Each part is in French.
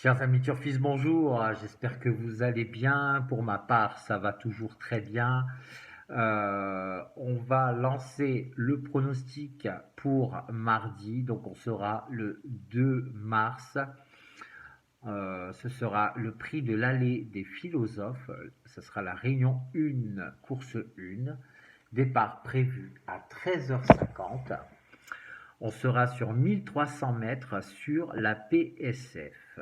Chers amis Turfis, bonjour. J'espère que vous allez bien. Pour ma part, ça va toujours très bien. On va lancer le pronostic pour mardi. Donc, on sera le 2 mars. Ce sera le prix de l'allée des philosophes. Ce sera la réunion 1, course 1. Départ prévu à 13h50. On sera sur 1300 mètres sur la PSF.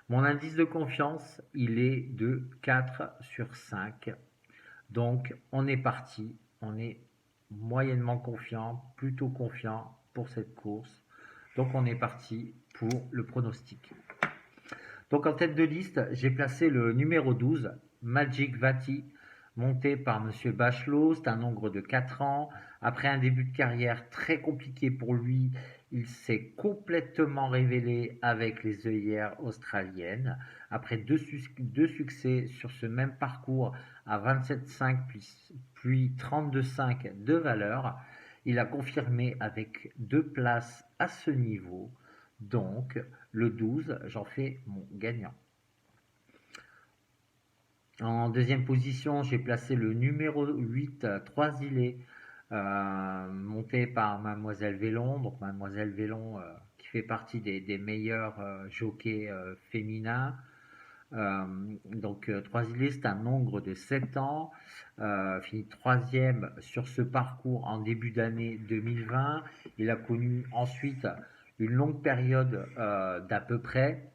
Mon indice de confiance, il est de 4 sur 5. Donc, on est parti. On est moyennement confiant, plutôt confiant pour cette course. Donc, on est parti pour le pronostic. Donc, en tête de liste, j'ai placé le numéro 12, Magic Vati, monté par M. Bachelot. C'est un Hongre de 4 ans. Après un début de carrière très compliqué pour lui, il s'est complètement révélé avec les œillères australiennes. Après deux succès sur ce même parcours à 27,5 puis 32,5 de valeur, il a confirmé avec 2 places à ce niveau. Donc, le 12, j'en fais mon gagnant. En deuxième position, j'ai placé le numéro 8, Trois Îlets, monté par Mademoiselle Vélon. Donc, Mademoiselle Vélon, qui fait partie des meilleurs jockeys féminins. Trois Îlets, c'est un Hongre de 7 ans, fini troisième sur ce parcours en début d'année 2020. Il a connu ensuite une longue période d'à peu près.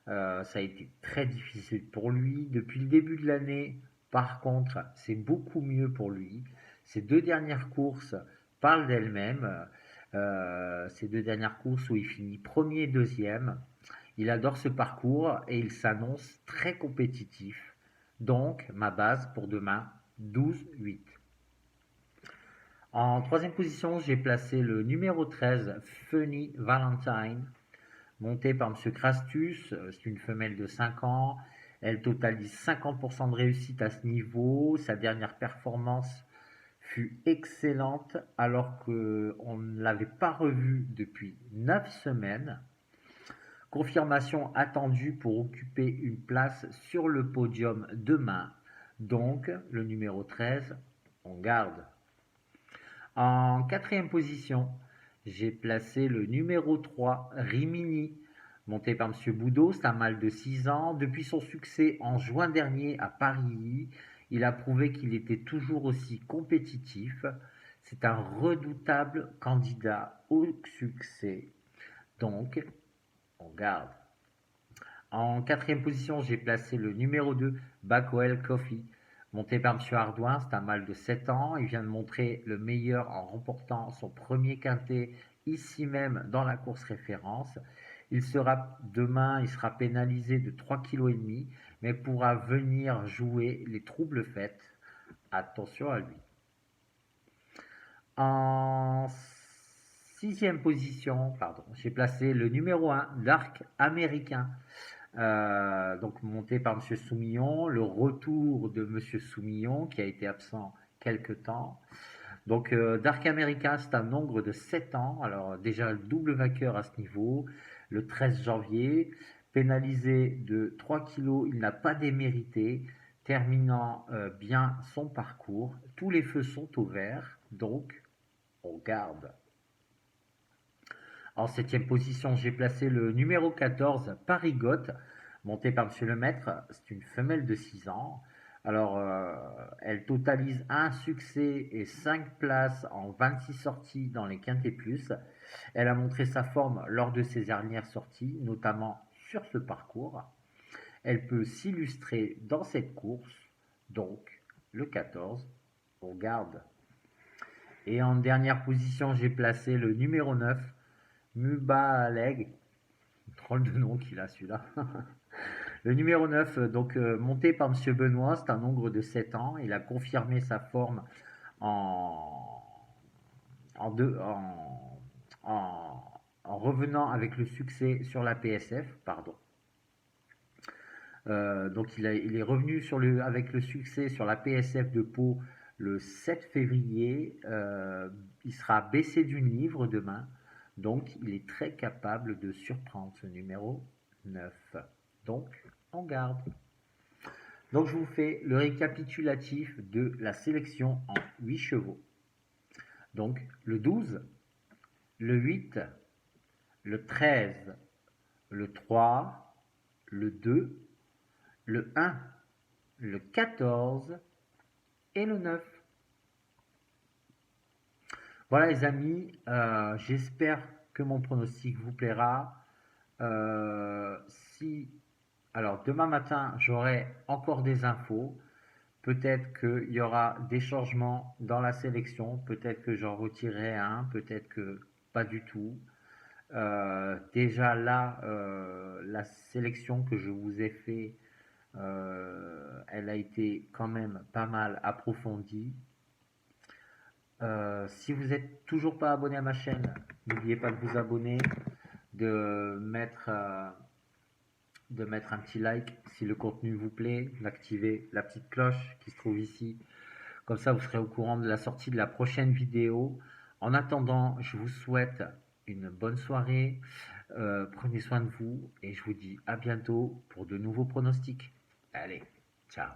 Ça a été très difficile pour lui. Depuis le début de l'année, par contre, c'est beaucoup mieux pour lui. Ces deux dernières courses parlent d'elles-mêmes. Ces deux dernières courses où il finit premier et deuxième. Il adore ce parcours et il s'annonce très compétitif. Donc, ma base pour demain, 12-8. En troisième position, j'ai placé le numéro 13, Funny Valentine, monté par M. Crastus. C'est une femelle de 5 ans. Elle totalise 50% de réussite à ce niveau. Sa dernière performance fut excellente alors qu'on ne l'avait pas revue depuis 9 semaines. Confirmation attendue pour occuper une place sur le podium demain. Donc, le numéro 13, on garde. En quatrième position, j'ai placé le numéro 3, Rimini, monté par M. Boudot. C'est un mâle de 6 ans. Depuis son succès en juin dernier à Paris, il a prouvé qu'il était toujours aussi compétitif. C'est un redoutable candidat au succès. Donc, on garde. En quatrième position, j'ai placé le numéro 2, Bacoel Coffee, monté par M. Ardouin. C'est un mâle de 7 ans. Il vient de montrer le meilleur en remportant son premier quintet ici même dans la course référence. Demain, il sera pénalisé de 3,5 kg, mais pourra venir jouer les troubles fêtes. Attention à lui. En sixième position, j'ai placé le numéro 1, Dark Américain. Donc monté par M. Soumillon, le retour de M. Soumillon qui a été absent quelque temps. Donc Dark America, c'est un Hongre de 7 ans, alors déjà le double vainqueur à ce niveau, le 13 janvier, pénalisé de 3 kg, il n'a pas démérité, terminant bien son parcours. Tous les feux sont au vert, donc on garde. En septième position, j'ai placé le numéro 14, Parigotte, monté par M. Lemaître. C'est une femelle de 6 ans. Alors, elle totalise un succès et 5 places en 26 sorties dans les Quintet Plus. Elle a montré sa forme lors de ses dernières sorties, notamment sur ce parcours. Elle peut s'illustrer dans cette course, donc le 14, on garde. Et en dernière position, j'ai placé le numéro 9, Mubaleg, drôle de nom qu'il a celui-là. Le numéro 9, donc monté par M. Benoît, c'est un Hongre de 7 ans. Il a confirmé sa forme en, en, deux, en revenant avec le succès sur la PSF. Donc il est revenu avec le succès sur la PSF de Pau le 7 février. Il sera baissé d'une livre demain. Donc il est très capable de surprendre ce numéro 9. Donc, on garde. Donc, je vous fais le récapitulatif de la sélection en 8 chevaux. Donc, le 12, le 8, le 13, le 3, le 2, le 1, le 14 et le 9. Voilà les amis, j'espère que mon pronostic vous plaira. Alors demain matin, j'aurai encore des infos. Peut-être qu'il y aura des changements dans la sélection. Peut-être que j'en retirerai un. Peut-être que pas du tout. Déjà là, la sélection que je vous ai fait, elle a été quand même pas mal approfondie. Si vous n'êtes toujours pas abonné à ma chaîne, n'oubliez pas de vous abonner, de mettre un petit like si le contenu vous plaît, d'activer la petite cloche qui se trouve ici. Comme ça, vous serez au courant de la sortie de la prochaine vidéo. En attendant, je vous souhaite une bonne soirée. Prenez soin de vous et je vous dis à bientôt pour de nouveaux pronostics. Allez, ciao.